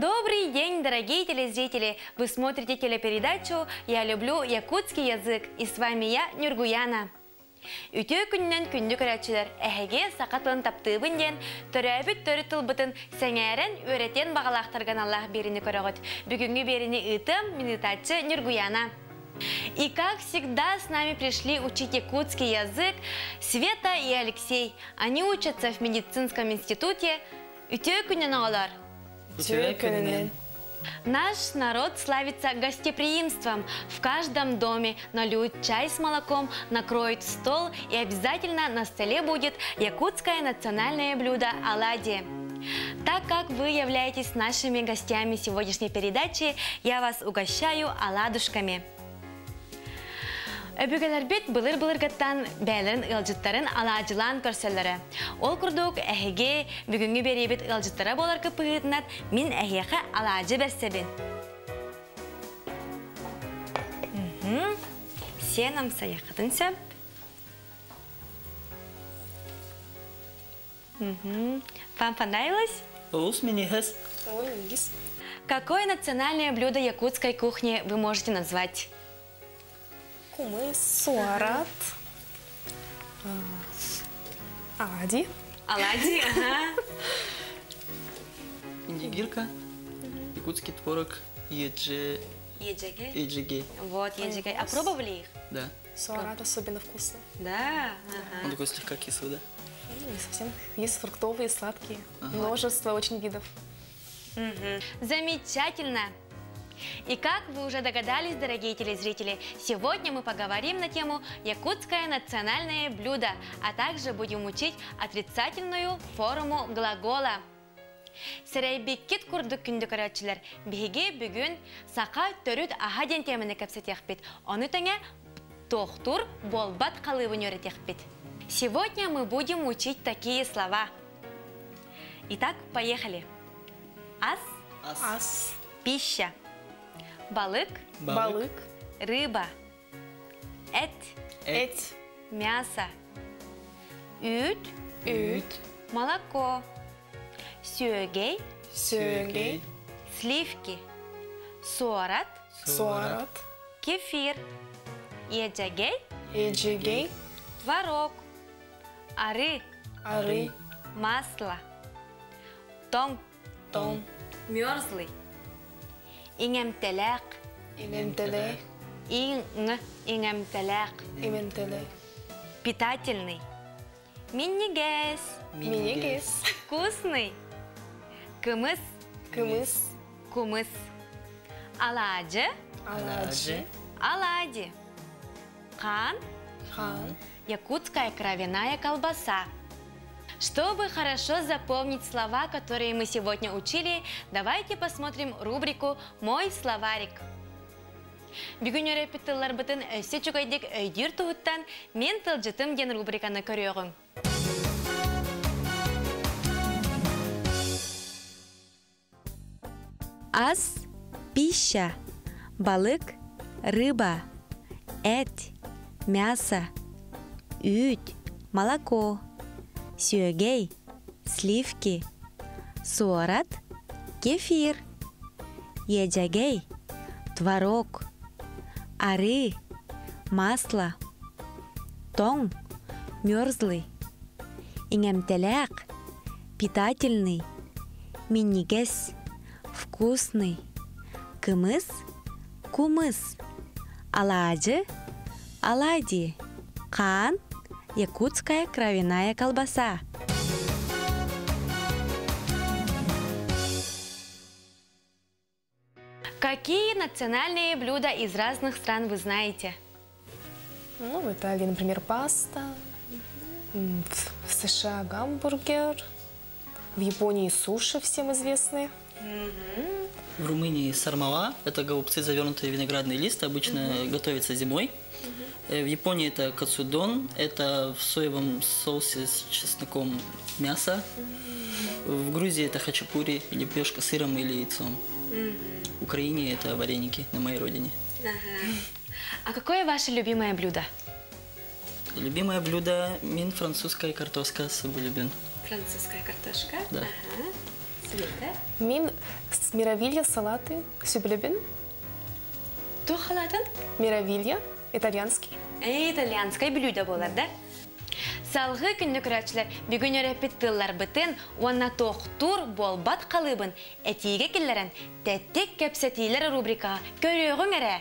Добрый день, дорогие телезрители! Вы смотрите телепередачу «Я люблю якутский язык» и с вами я, Нюргуяна. Үтө күннен күнді көрәтшілер әхеге сақатлын таптыбын ден, төрәбіт төрі тұлбытын сәңәрен өретен бағалақтырған Аллах беріні көріғыт. Бүгінгі беріні ұтым, минутачы Нюргуяна. И как всегда с нами пришли учить якутский язык Света и Алексей. Они учатся в медицинском институте. Үтө күннен алар. Наш народ славится гостеприимством. В каждом доме нальют чай с молоком, накроют стол, и обязательно на столе будет якутское национальное блюдо оладьи. Так как вы являетесь нашими гостями сегодняшней передачи, я вас угощаю оладушками. Өбігелербет бұлыр-бұлырғаттан бәлін ұлжыттарын аладжылан көрселері. Ол күрдік әхеге бүгінгі беребет ұлжыттара болар көпігітінат мен әхеқі аладжы бәрсебін. Сен амса яқытын сөп. Вам понравилось? Какое национальное блюдо якутской кухни вы можете назвать? Кумыс, суарат, оладьи. Оладьи, ага. Индигирка, якутский творог, еджиге. Вот, еджиге. А пробовали их? Да. Суарат особенно вкусный. Да. Он такой слегка кислый, да? Не совсем. Есть фруктовые, сладкие. Множество очень видов. Замечательно. И как вы уже догадались, дорогие телезрители, сегодня мы поговорим на тему «Якутское национальное блюдо», а также будем учить отрицательную форму глагола. Сәрәйбеккет күрдік күнді көрәтшілер. Беге бүгін сақа төріт ахаден темені көпсетек бет. Оны тәңе тоқтур болбат қалыбын өретек бет. Сегодня мы будем учить такие слова. Итак, поехали. Ас. Пища. Балык, балык, рыба, эт, мясо, үт, молоко, сёгей, сливки, суарат, кефир, еджигей, творог, ары, масло, тон, мерзлый, иңемтелек, иңемтелек, питательный, минигес, вкусный, кымыс, кумыс, аладжы, оладьи, қан, якутская кровяная колбаса. Чтобы хорошо запомнить слова, которые мы сегодня учили, давайте посмотрим рубрику «Мой словарик». Бүгін өрепіттілер бұтын өсі чүгайдек өйдер тұғыттан мен тылжытым ген рубриканы көріғым. Ас, пища, балык, рыба, мясо, үт, молоко, сёгей, сливки, суарат, кефир, еджигей, творог, ары, масло, тон, мерзлый, иңемтелек, питательный, минигес, вкусный, кымыс, кумыс, аладжы, оладьи, қан, якутская кровяная колбаса. Какие национальные блюда из разных стран вы знаете? Ну, в Италии, например, паста. В США гамбургер. В Японии суши всем известные. В Румынии сармала. Это голубцы, завернутые в виноградный лист. Обычно готовится зимой. В Японии это кацудон, это в соевом соусе с чесноком мясо. В Грузии это хачапури, лепешка с сыром или яйцом. В Украине это вареники на моей родине. А какое ваше любимое блюдо? Любимое блюдо – французская картошка с бульбен. Французская картошка? Да. Ага. С Мин мировилья салаты сюблебин. То халатын? Мировилья, итальянский. Итальянское блюдо болар, да? Салгы күнні күрәтшілер бүгін өрәпет тыллар бітін, онна тоқтур болбат қалыбын, әтиге келлерін тәттік кәпсәтейлер рубрика «Көріғың әрі».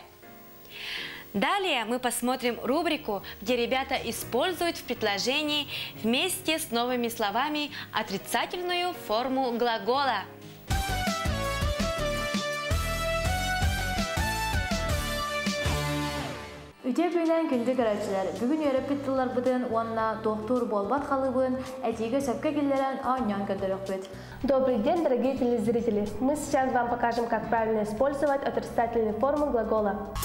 Далее мы посмотрим рубрику, где ребята используют в предложении вместе с новыми словами отрицательную форму глагола. Үте бүйнен күнді көрәтшілер. Бүгін өрәпет тыллар бұдын, онна доқтур болбат қалыбын, әтиге сөпке келлерін анян көндірік бет. Добрый день, дорогие телезрители! Мы сейчас вам покажем, как правильно использовать отрицательную форму глагола.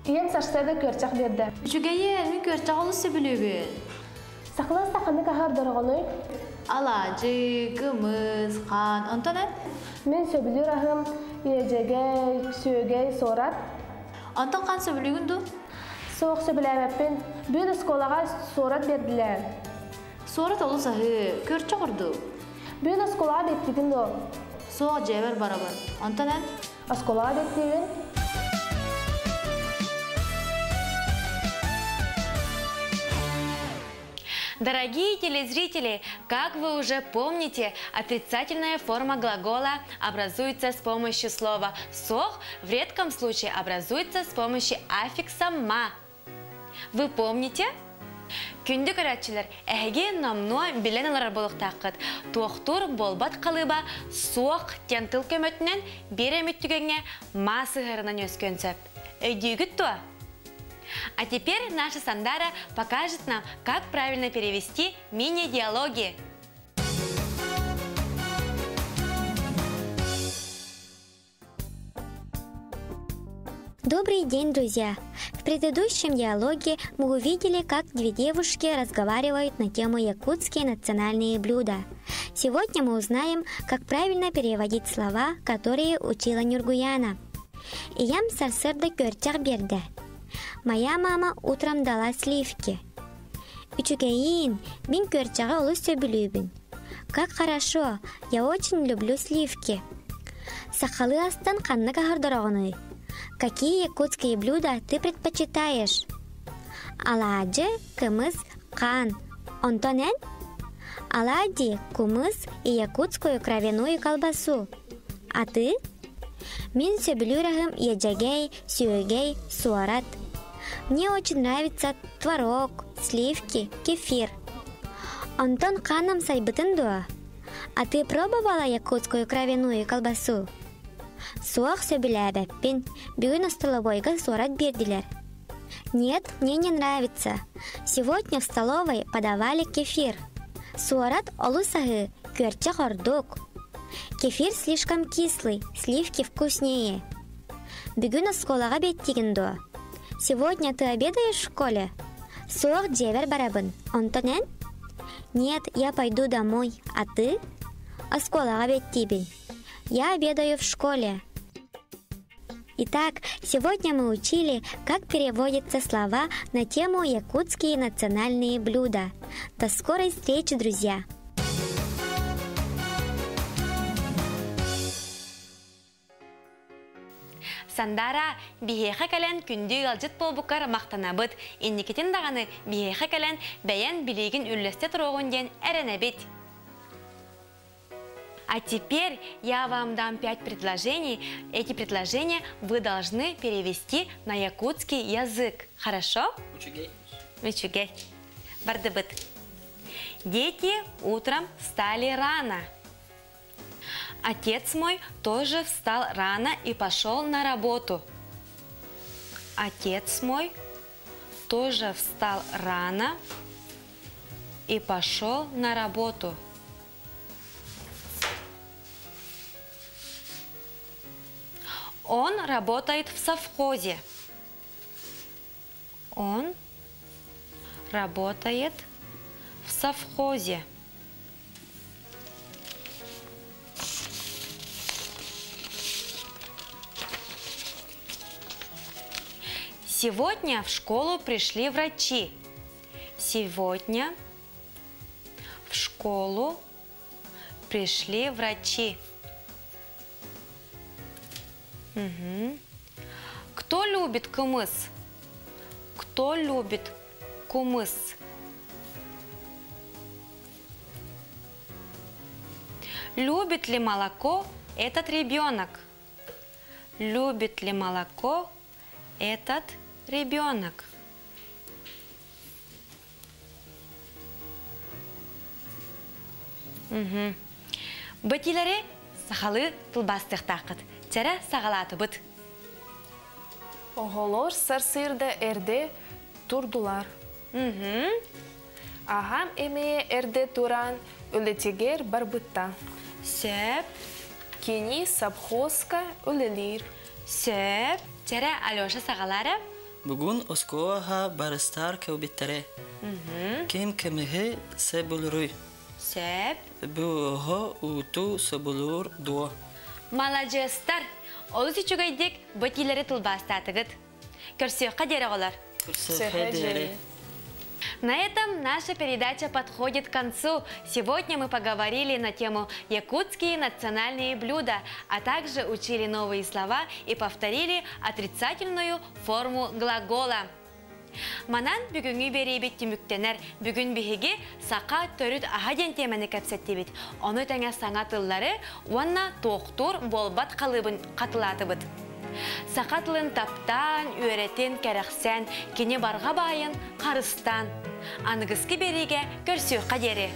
Ием сарсады көрчақ берді. Үшігейе, мен көрчақ олысы білуін. Сақлас тақаны қағар дұрғыны. Алажы, кымыз, қан, онтанат? Мен сөбілер ағым, ежегей, сөйгей, сорат. Онтан қан сөбілігінді? Соқ сөбіләмәппен, бүл ұсколаға сорат берділер. Сорат олысы ғы, көрчақ ұрды. Бүл ұсколаға беттігінді. Соқ жевер барабын. Онтанат? Ұсколаға беттігін. Дорогие телезрители, как вы уже помните, отрицательная форма глагола образуется с помощью слова «сох», в редком случае образуется с помощью аффикса «ма». Вы помните? Күнді көрәтшілер, әге намно білен алар болық таққыд. Тоқтур болбат қалыба соқ тентіл көмөтінен береметтігенге ма сығырынан өскөнсөп. Өйдігіт то? А теперь наша Сандара покажет нам, как правильно перевести мини-диалоги. Добрый день, друзья! В предыдущем диалоге мы увидели, как две девушки разговаривают на тему якутские национальные блюда. Сегодня мы узнаем, как правильно переводить слова, которые учила Нюргуяна. Иям сарсырды көрчақ берді. Моя мама утром дала сливки. Үчүгейин, мен көрчаға олы сөбілюбін. Как хорошо, я очень люблю сливки. Сақалы астан қанны қағырдырағыны. Какие якутские блюда ты предпочитаешь? Аладжы, кымыз, қан. Онтонен? Алади, кумыз и якутскую кровяную колбасу. А ты? Мен сөбілюрағым ежегей, сүйегей, суарат. Мне очень нравится творог, сливки, кефир. Антон канам сайбытын дуа. А ты пробовала якутскую кровяную колбасу? Суах сөбіләбәппен, бүгін столовойға суарат берділер. Нет, мне не нравится. Сегодня в столовой подавали кефир. Суарат олусагы, көрче хордук. Кефир слишком кислый, сливки вкуснее. Бүгін сколаға беттеген дуа. Сегодня ты обедаешь в школе? Суах джевер барабын. Онтонен? Нет, я пойду домой. А ты? Осколаға беттибін. Я обедаю в школе. Итак, сегодня мы учили, как переводятся слова на тему якутские национальные блюда. До скорой встречи, друзья! Сандара бихеха кален күнді алжыт болбуккар мақтанабыт, инникетін дағаны бихеха кален бәян билигин үллесте тұруғын ден әренебет. А теперь я вам дам 5 предложений. Эти предложения вы должны перевести на якутский язык. Хорошо? Учугей. Бардыбыт. Дети утром встали рано. Отец мой тоже встал рано и пошел на работу. Отец мой тоже встал рано и пошел на работу. Он работает в совхозе. Он работает в совхозе. Сегодня в школу пришли врачи. Сегодня в школу Пришли врачи. Кто любит кумыс? Кто любит кумыс? Любит ли молоко этот ребенок? Любит ли молоко этот ребенок? Бәтиләре сахалы тылбастық тақыт. Тәрі сағалаты бұд. Оголор сарсырда эрде турдулар. Ағам эмее эрде туран өлетегер барбытта. Сөп. Кені сабхозка өлелер. Сөп. Тәрі Алеша сағалары. Бүгін оскоаға барыстар кәубеттері. Кем кемігі сөбілірі. Сөп. Бұғы ұту сөбілір дуа. Малажестар. Олыс үчігайдек бәтилері тылбастатығыд. Көрсеуқа дері олар. На этом наша передача подходит к концу. Сегодня мы поговорили на тему якутские национальные блюда, а также учили новые слова и повторили отрицательную форму глагола. Манан бүгінгі берейбет түміктенер, бүгін бігі сақа төріт ағаден темені кәпсеттебет. Оны тәңе саңа тыллары, уанна тоқтур болбат қалыбын қатылаты бұд. Сақа тылын таптан, үйретен кәрәқсән, кене барға байын, қарыстан. Анығызғы береге көрсеу қадері.